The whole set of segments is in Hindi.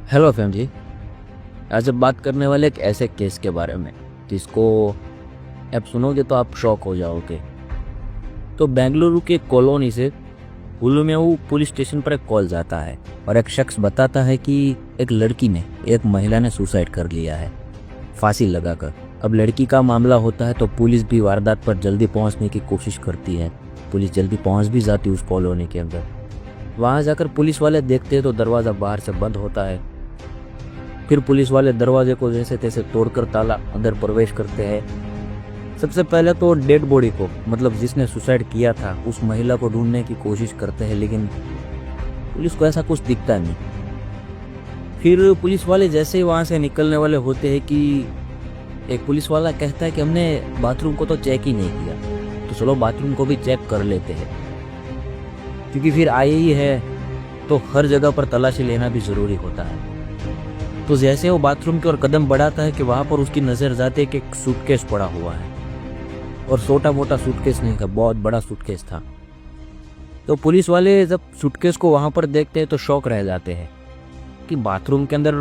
हेलो फैम जी। आज अब बात करने वाले एक ऐसे केस के बारे में जिसको आप सुनोगे तो आप शॉक हो जाओगे। तो बेंगलुरु के कॉलोनी से हुलुमेऊ पुलिस स्टेशन पर एक कॉल जाता है और एक शख्स बताता है कि एक लड़की ने एक महिला ने सुसाइड कर लिया है फांसी लगाकर। अब लड़की का मामला होता है तो पुलिस भी वारदात पर जल्दी पहुंचने की कोशिश करती है। पुलिस जल्दी पहुंच भी जाती है उस कॉलोनी के अंदर। वहां जाकर पुलिस वाले देखते हैं तो दरवाज़ा बाहर से बंद होता है। फिर पुलिस वाले दरवाजे को जैसे तैसे तोड़कर ताला अंदर प्रवेश करते हैं। सबसे पहले तो डेड बॉडी को, मतलब जिसने सुसाइड किया था, उस महिला को ढूंढने की कोशिश करते हैं, लेकिन पुलिस को ऐसा कुछ दिखता नहीं। फिर पुलिस वाले जैसे ही वहां से निकलने वाले होते हैं कि एक पुलिस वाला कहता है कि हमने बाथरूम को तो चेक ही नहीं किया, तो चलो बाथरूम को भी चेक कर लेते हैं, क्योंकि फिर आए ही है तो हर जगह पर तलाशी लेना भी जरूरी होता है। तो जैसे वो बाथरूम की ओर कदम बढ़ाता है कि वहां पर उसकी नजर जाती है कि एक सूटकेस पड़ा हुआ है, और छोटा मोटा सूटकेस नहीं था, बहुत बड़ा सूटकेस था। तो पुलिस वाले जब सूटकेस को वहां पर देखते हैं तो शॉक रह जाते हैं कि बाथरूम के अंदर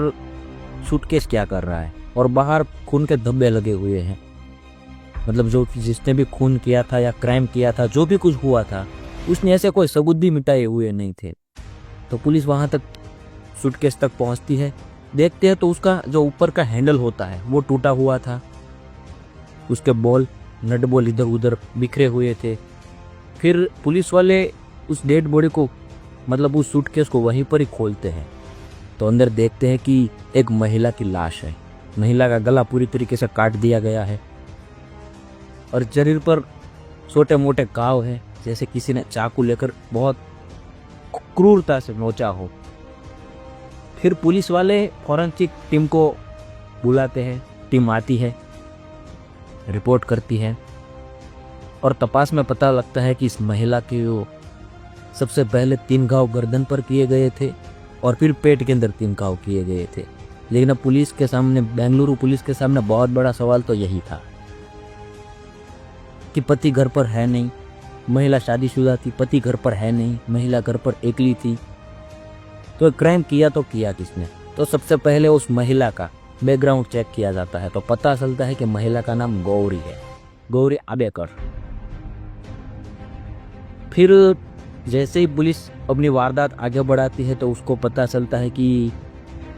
सूटकेस क्या कर रहा है, और बाहर खून के धब्बे लगे हुए हैं। मतलब जो जिसने भी खून किया था या क्राइम किया था, जो भी कुछ हुआ था, उसने ऐसे कोई सबूत भी मिटाए हुए नहीं थे। तो पुलिस वहां तक सूटकेस तक पहुंचती है, देखते हैं तो उसका जो ऊपर का हैंडल होता है वो टूटा हुआ था। उसके बॉल, नट बॉल इधर उधर बिखरे हुए थे। फिर पुलिस वाले उस डेड बॉडी को, मतलब उस सूटकेस को वहीं पर ही खोलते हैं तो अंदर देखते हैं कि एक महिला की लाश है। महिला का गला पूरी तरीके से काट दिया गया है और शरीर पर छोटे मोटे घाव हैं, जैसे किसी ने चाकू लेकर बहुत क्रूरता से नोचा हो। फिर पुलिस वाले फॉरेंसिक टीम को बुलाते हैं। टीम आती है, रिपोर्ट करती है, और तपास में पता लगता है कि इस महिला के सबसे पहले 3 घाव गर्दन पर किए गए थे और फिर पेट के अंदर 3 घाव किए गए थे। लेकिन अब पुलिस के सामने, बेंगलुरु पुलिस के सामने बहुत बड़ा सवाल तो यही था कि पति घर पर है नहीं, महिला शादीशुदा थी, पति घर पर है नहीं, महिला घर पर अकेली थी, तो क्राइम किया तो किया किसने। तो सबसे पहले उस महिला का बैकग्राउंड चेक किया जाता है तो पता चलता है कि महिला का नाम गौरी है, गौरी आबेकर। फिर जैसे ही पुलिस अपनी वारदात आगे बढ़ाती है तो उसको पता चलता है कि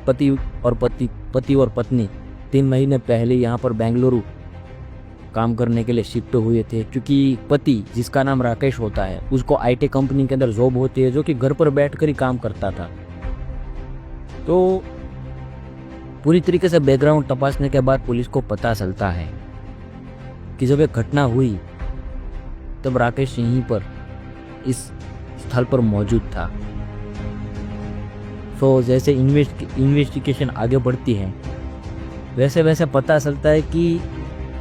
पति और पत्नी 3 महीने पहले यहाँ पर बेंगलुरु काम करने के लिए शिफ्ट हुए थे, क्योंकि पति, जिसका नाम राकेश होता है, उसको आईटी कंपनी के अंदर जॉब होती है, जो कि घर पर बैठकर ही काम करता था। तो पूरी तरीके से बैकग्राउंड तपासने के बाद पुलिस को पता चलता है कि जब एक घटना हुई तब राकेश यहीं पर इस स्थल पर मौजूद था। तो जैसे इन्वेस्टिगेशन आगे बढ़ती है वैसे वैसे पता चलता है कि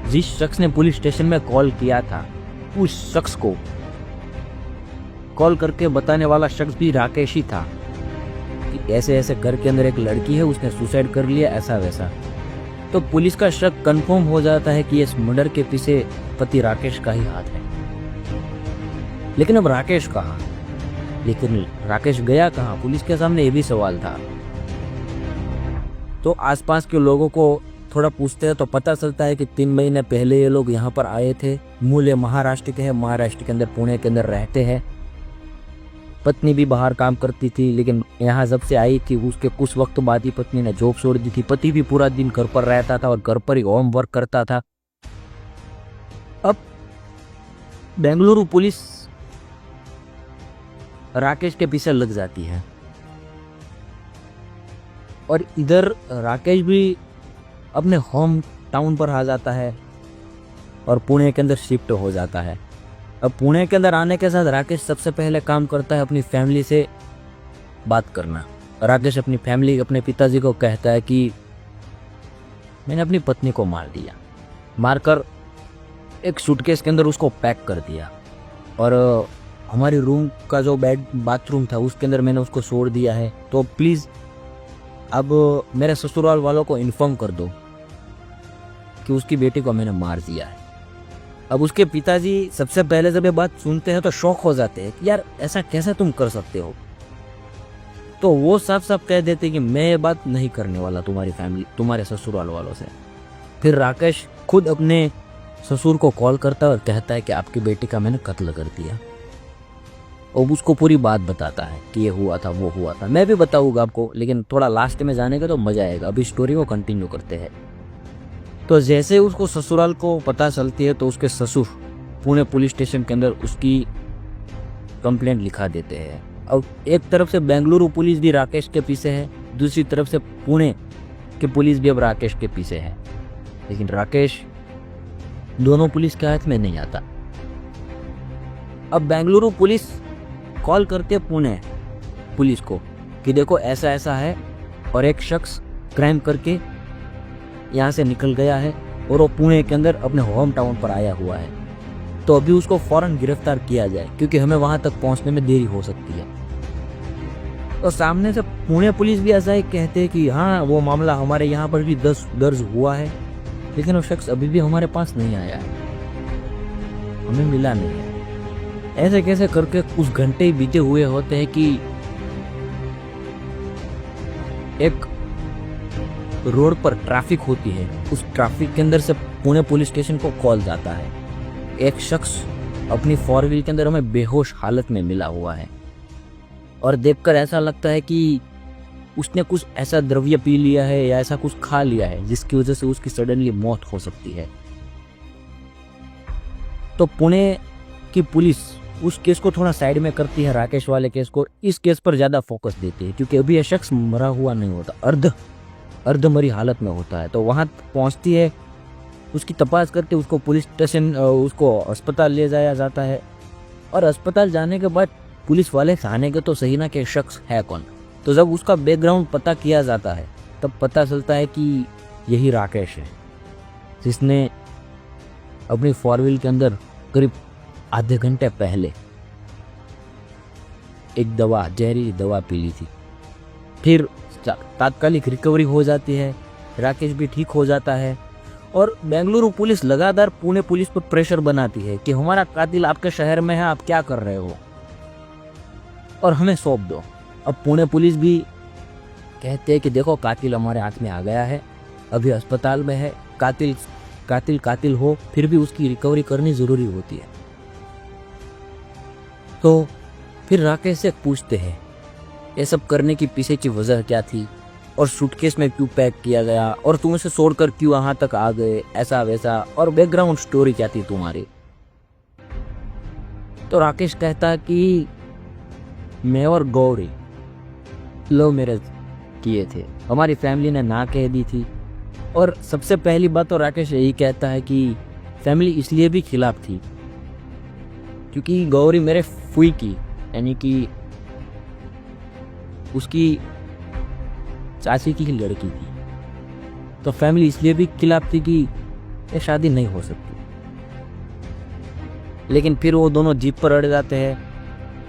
जिस शख्स ने पुलिस स्टेशन में कॉल किया था, उस शख्स को कॉल करके बताने वाला शख्स भी राकेश ही था कि ऐसे ऐसे घर के अंदर एक लड़की है, उसने सुसाइड कर लिया, ऐसा वैसा। तो पुलिस का शक कंफर्म हो जाता है कि इस मर्डर के पीछे पति राकेश का ही हाथ है। लेकिन अब राकेश कहाँ, लेकिन राकेश गया कहाँ, पुलिस के सामने ये भी सवाल था। तो आसपास के लोगों को थोड़ा पूछते हैं तो पता चलता है कि 3 महीने पहले ये लोग यहाँ पर आए थे। मूल महाराष्ट्र के हैं, महाराष्ट्र के अंदर, पुणे के अंदर रहते हैं। पत्नी भी बाहर काम करती थी, लेकिन यहाँ जब से आई थी उसके कुछ वक्त बाद ही पत्नी ने जॉब छोड़ दी थी। पति भी पूरा दिन घर पर रहता था और घर पर ही होम वर्क करता था। अब बेंगलुरु पुलिस राकेश के पीछे लग जाती है और इधर राकेश भी अपने होम टाउन पर आ जाता है और पुणे के अंदर शिफ्ट हो जाता है। अब पुणे के अंदर आने के साथ राकेश सबसे पहले काम करता है अपनी फैमिली से बात करना। राकेश अपनी फैमिली, अपने पिताजी को कहता है कि मैंने अपनी पत्नी को मार दिया, मारकर एक सूटकेस के अंदर उसको पैक कर दिया, और हमारी रूम का जो बाथरूम था उसके अंदर मैंने उसको छोड़ दिया है। तो प्लीज़ अब मेरे ससुराल वालों को इन्फॉर्म कर दो कि उसकी बेटी को मैंने मार दिया है। अब उसके पिताजी सबसे पहले जब ये बात सुनते हैं तो शॉक हो जाते हैं कि यार ऐसा कैसे तुम कर सकते हो। तो वो साफ साफ कह देते कि मैं ये बात नहीं करने वाला तुम्हारी फैमिली, तुम्हारे ससुराल वालों से। फिर राकेश खुद अपने ससुर को कॉल करता है और कहता है कि आपकी बेटी का मैंने कत्ल कर दिया, और उसको पूरी बात बताता है कि ये हुआ था, वो हुआ था। मैं भी बताऊंगा आपको, लेकिन थोड़ा लास्ट में जाने का तो मजा आएगा। अभी स्टोरी को कंटिन्यू करते हैं। तो जैसे उसको ससुराल को पता चलती है तो उसके ससुर पुणे पुलिस स्टेशन के अंदर उसकी कंप्लेंट लिखा देते हैं। अब एक तरफ से बेंगलुरु पुलिस भी राकेश के पीछे है, दूसरी तरफ से पुणे की पुलिस भी अब राकेश के पीछे है, लेकिन राकेश दोनों पुलिस के हाथ में नहीं आता। अब बेंगलुरु पुलिस कॉल करते हैं पुणे पुलिस को कि देखो ऐसा ऐसा है और एक शख्स क्राइम करके यहाँ से निकल गया है और वो पुणे के अंदर अपने होम टाउन पर आया हुआ है, तो अभी उसको फौरन गिरफ्तार किया जाए क्योंकि हमें वहां तक पहुंचने में देरी हो सकती है। तो सामने से पुणे पुलिस भी ऐसा ही कहते हैं कि हाँ वो मामला हमारे यहाँ पर भी दर्ज हुआ है, लेकिन वो शख्स अभी भी हमारे पास नहीं आया है, हमें मिला नहीं है। ऐसे कैसे करके कुछ घंटे ही बीते हुए होते हैं कि एक रोड पर ट्रैफिक होती है। उस ट्रैफिक के अंदर से पुणे पुलिस स्टेशन को कॉल जाता है, एक शख्स अपनी 4 व्हील के अंदर हमें बेहोश हालत में मिला हुआ है, और देखकर ऐसा लगता है कि उसने कुछ ऐसा द्रव्य पी लिया है या ऐसा कुछ खा लिया है जिसकी वजह से उसकी सडनली मौत हो सकती है। तो पुणे की पुलिस उस केस को थोड़ा साइड में करती है, राकेश वाले केस को, इस केस पर ज्यादा फोकस देती है क्योंकि अभी यह शख्स मरा हुआ नहीं होता, अर्धमरी हालत में होता है। तो वहां पहुंचती है, उसकी तपास करके उसको पुलिस स्टेशन, उसको अस्पताल ले जाया जाता है, और अस्पताल जाने के बाद पुलिस वाले जानेंगे तो सही ना कि शख्स है कौन। तो जब उसका बैकग्राउंड पता किया जाता है तब पता चलता है कि यही राकेश है जिसने अपनी 4 व्हील के अंदर करीब आधे घंटे पहले एक दवा, जहरीली दवा पी ली थी। फिर तात्कालिक रिकवरी हो जाती है, राकेश भी ठीक हो जाता है, और बेंगलुरु पुलिस लगातार पुणे पुलिस पर प्रेशर बनाती है कि हमारा कातिल आपके शहर में है, आप क्या कर रहे हो और हमें सौंप दो। अब पुणे पुलिस भी कहते हैं कि देखो कातिल हमारे हाथ में आ गया है, अभी अस्पताल में है, कातिल हो फिर भी उसकी रिकवरी करनी जरूरी होती है। तो फिर राकेश से पूछते हैं ये सब करने की पीछे की वजह क्या थी, और सूटकेस में क्यों पैक किया गया, और तुम इसे छोड़कर क्यों यहाँ तक आ गए, ऐसा वैसा, और बैकग्राउंड स्टोरी क्या थी तुम्हारी। तो राकेश कहता कि मैं और गौरी लव मैरिज किए थे, हमारी फैमिली ने ना कह दी थी। और सबसे पहली बात तो राकेश यही कहता है कि फैमिली इसलिए भी खिलाफ थी क्योंकि गौरी मेरे फूई की, यानी कि उसकी चाची की लड़की थी, तो फैमिली इसलिए भी खिलाफ थी कि ये शादी नहीं हो सकती। लेकिन फिर वो दोनों जीप पर अड़ जाते हैं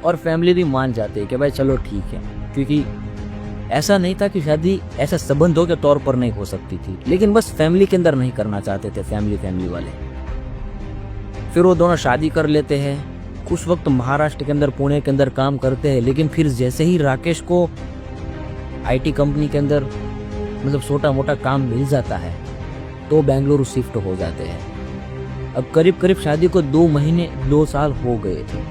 और फैमिली भी मान जाते हैं कि भाई चलो ठीक है, क्योंकि ऐसा नहीं था कि शादी ऐसा संबंधों के तौर पर नहीं हो सकती थी, लेकिन बस फैमिली के अंदर नहीं करना चाहते थे फैमिली वाले। फिर वो दोनों शादी कर लेते हैं, कुछ वक्त महाराष्ट्र के अंदर, पुणे के अंदर काम करते हैं, लेकिन फिर जैसे ही राकेश को आईटी कंपनी के अंदर मतलब छोटा मोटा काम मिल जाता है तो बेंगलुरु शिफ्ट हो जाते हैं। अब करीब शादी को 2 साल हो गए थे।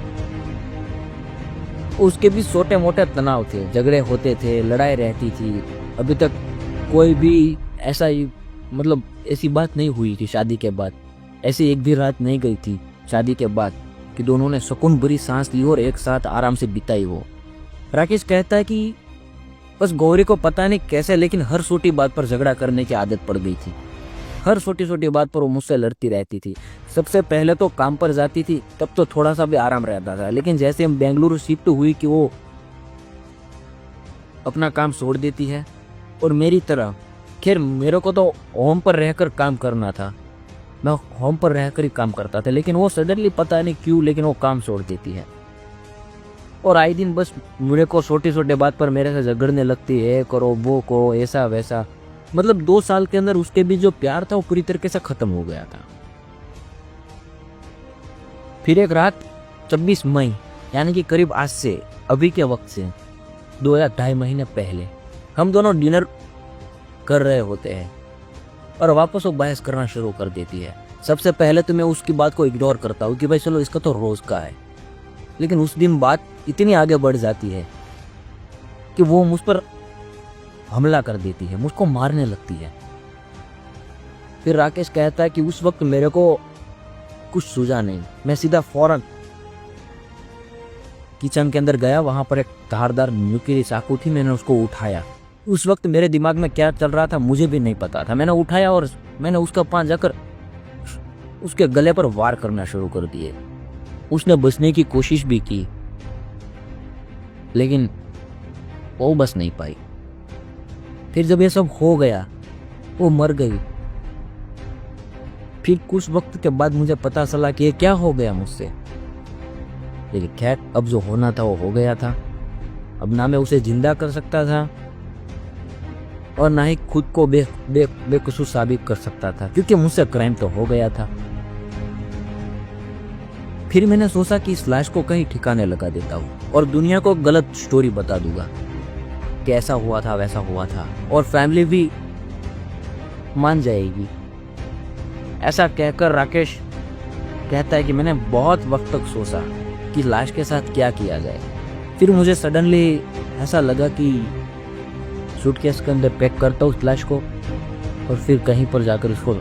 उसके भी छोटे मोटे तनाव थे, झगड़े होते थे, लड़ाई रहती थी। अभी तक कोई भी ऐसा ही मतलब ऐसी बात नहीं हुई थी शादी के बाद, ऐसी एक भी रात नहीं गई थी शादी के बाद कि दोनों ने सुकून भरी सांस ली और एक साथ आराम से बिताई हो। राकेश कहता है कि बस गौरी को पता नहीं कैसे, लेकिन हर छोटी बात पर झगड़ा करने की आदत पड़ गई थी। हर छोटी बात पर वो मुझसे लड़ती रहती थी। सबसे पहले तो काम पर जाती थी तब तो थोड़ा सा भी आराम रहता था, लेकिन जैसे हम बेंगलुरु शिफ्ट हुई कि वो अपना काम छोड़ देती है और मेरी तरह, खैर मेरे को तो होम पर रहकर काम करना था, मैं होम पर रहकर ही काम करता था, लेकिन वो सडनली पता नहीं क्यों लेकिन वो काम छोड़ देती है और आए दिन बस मेरे को छोटी बात पर मेरे से झगड़ने लगती है, करो वो को ऐसा वैसा। मतलब 2 साल के अंदर उसके बीच जो प्यार था वो पूरी तरीके से खत्म हो गया था। फिर एक रात 26 मई यानी कि करीब आज से अभी के वक्त से 2 या 2.5 महीने पहले हम दोनों डिनर कर रहे होते हैं और वापस वो बहस करना शुरू कर देती है। सबसे पहले तो मैं उसकी बात को इग्नोर करता हूँ कि भाई चलो इसका तो रोज का है, लेकिन उस दिन बात इतनी आगे बढ़ जाती है कि वो मुझ पर हमला कर देती है, मुझको मारने लगती है। फिर राकेश कहता है कि उस वक्त मेरे को कुछ सूझा नहीं, मैं सीधा फौरन किचन के अंदर गया। वहां पर एक धारदार नुकीली चाकू थी, मैंने उसको उठाया। उस वक्त मेरे दिमाग में क्या चल रहा था मुझे भी नहीं पता था। मैंने उठाया और मैंने उसका पांव जाकर उसके गले पर वार करना शुरू कर दिए। उसने बचने की कोशिश भी की, लेकिन वो बच नहीं पाई। फिर जब ये सब हो गया, वो मर गई। फिर कुछ वक्त के बाद मुझे पता चला कि ये क्या हो गया मुझसे, लेकिन खैर अब जो होना था वो हो गया था। अब ना मैं उसे जिंदा कर सकता था और ना ही खुद को बेकसूर साबित कर सकता था, क्योंकि मुझसे क्राइम तो हो गया था। फिर मैंने सोचा कि इस लाश को कहीं ठिकाने लगा देता हूँ और दुनिया को गलत स्टोरी बता दूंगा कि ऐसा हुआ था वैसा हुआ था, और फैमिली भी मान जाएगी। ऐसा कहकर राकेश कहता है कि मैंने बहुत वक्त तक सोचा कि लाश के साथ क्या किया जाए। फिर मुझे सडनली ऐसा लगा कि सूटकेस के अंदर पैक करता हूँ उस लाश को और फिर कहीं पर जाकर उसको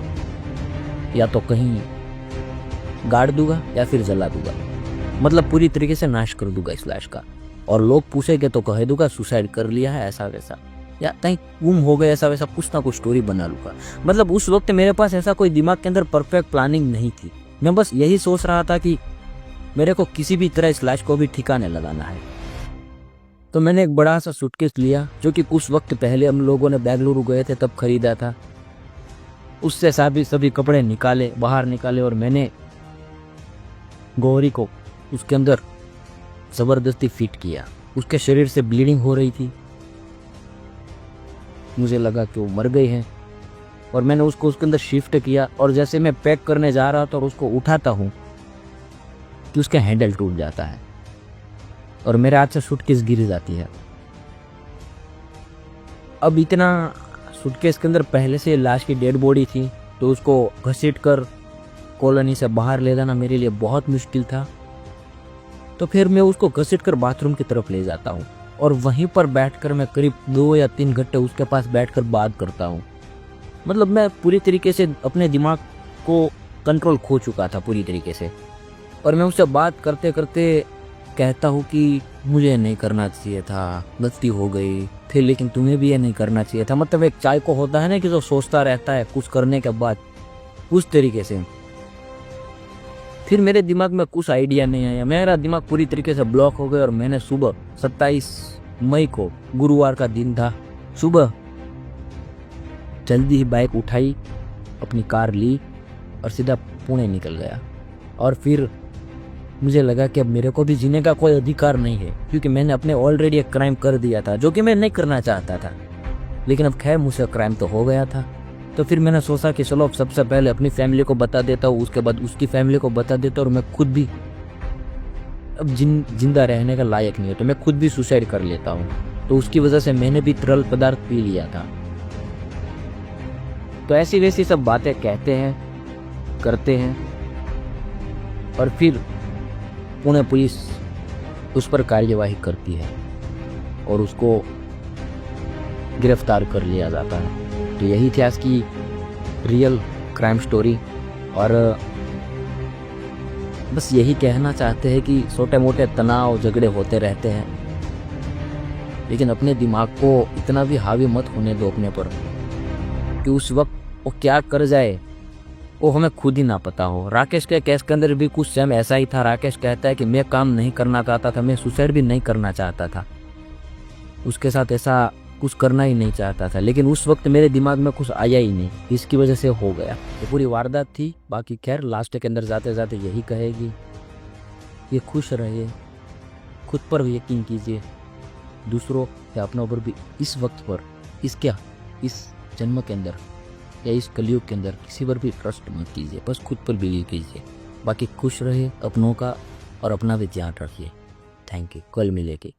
या तो कहीं गाड़ दूंगा या फिर जला दूंगा, मतलब पूरी तरीके से नाश कर दूंगा इस लाश का। और लोग पूछेंगे तो कह दूंगा सुसाइड कर लिया है ऐसा वैसा, या कहीं गुम हो गए ऐसा वैसा, कुछ ना कुछ स्टोरी बना लूंगा। मतलब उस वक्त मेरे पास ऐसा कोई दिमाग के अंदर परफेक्ट प्लानिंग नहीं थी। मैं बस यही सोच रहा था कि मेरे को किसी भी तरह इस लाश को भी ठिकाने लगाना है। तो मैंने एक बड़ा सा सूटकेस लिया, जो कि कुछ वक्त पहले हम लोगों ने बेंगलुरु गए थे तब खरीदा था। उससे सभी कपड़े बाहर निकाले और मैंने गौरी को उसके अंदर जबरदस्ती फिट किया। उसके शरीर से ब्लीडिंग हो रही थी, मुझे लगा कि वो मर गई है और मैंने उसको उसके अंदर शिफ्ट किया। और जैसे मैं पैक करने जा रहा था और उसको उठाता हूँ कि उसका हैंडल टूट जाता है और मेरे हाथ से सूटकेस गिर जाती है। अब इतना सूटकेस के अंदर पहले से लाश की डेड बॉडी थी, तो उसको घसीट कर कॉलोनी से बाहर ले जाना मेरे लिए बहुत मुश्किल था। तो फिर मैं उसको घसीट कर बाथरूम की तरफ ले जाता हूँ और वहीं पर बैठकर मैं करीब 2 या 3 घंटे उसके पास बैठकर बात करता हूँ। मतलब मैं पूरी तरीके से अपने दिमाग को कंट्रोल खो चुका था पूरी तरीके से। और मैं उससे बात करते करते कहता हूँ कि मुझे नहीं करना चाहिए था, गलती हो गई, फिर लेकिन तुम्हें भी ये नहीं करना चाहिए था। मतलब एक चाय को होता है ना कि जो सोचता रहता है कुछ करने के बाद, उस तरीके से। फिर मेरे दिमाग में कुछ आइडिया नहीं आया, मेरा दिमाग पूरी तरीके से ब्लॉक हो गया। और मैंने सुबह 27 मई को, गुरुवार का दिन था, सुबह जल्दी ही बाइक उठाई, अपनी कार ली और सीधा पुणे निकल गया। और फिर मुझे लगा कि अब मेरे को भी जीने का कोई अधिकार नहीं है, क्योंकि मैंने अपने ऑलरेडी एक क्राइम कर दिया था जो कि मैं नहीं करना चाहता था। लेकिन अब खैर मुझसे क्राइम तो हो गया था। तो फिर मैंने सोचा कि चलो अब सबसे पहले अपनी फैमिली को बता देता हूँ, उसके बाद उसकी फैमिली को बता देता हूँ, और मैं खुद भी अब जिंदा रहने का लायक नहीं है, तो मैं खुद भी सुसाइड कर लेता हूँ। तो उसकी वजह से मैंने भी तरल पदार्थ पी लिया था। तो ऐसी वैसी सब बातें कहते हैं, करते हैं, और फिर पुणे पुलिस उस पर कार्यवाही करती है और उसको गिरफ्तार कर लिया जाता है। तो यही थी आज की रियल क्राइम स्टोरी। और बस यही कहना चाहते हैं कि छोटे मोटे तनाव झगड़े होते रहते हैं, लेकिन अपने दिमाग को इतना भी हावी मत होने दो अपने पर कि उस वक्त वो क्या कर जाए वो हमें खुद ही ना पता हो। राकेश के केस के अंदर भी कुछ सेम ऐसा ही था। राकेश कहता है कि मैं काम नहीं करना चाहता था, मैं सुसाइड भी नहीं करना चाहता था, उसके साथ ऐसा कुछ करना ही नहीं चाहता था, लेकिन उस वक्त मेरे दिमाग में कुछ आया ही नहीं, इसकी वजह से हो गया। ये पूरी वारदात थी। बाकी खैर लास्ट के अंदर जाते जाते यही कहेगी, ये खुश रहिए, खुद पर भी यकीन कीजिए, दूसरों या अपनों पर भी इस वक्त पर, इस जन्म के अंदर या इस कलयुग के अंदर किसी पर भी ट्रस्ट मत कीजिए, बस खुद पर बिलीव कीजिए। बाकी खुश रहिए, अपनों का और अपना भी ध्यान रखिए। Thank you. कल मिलेगी।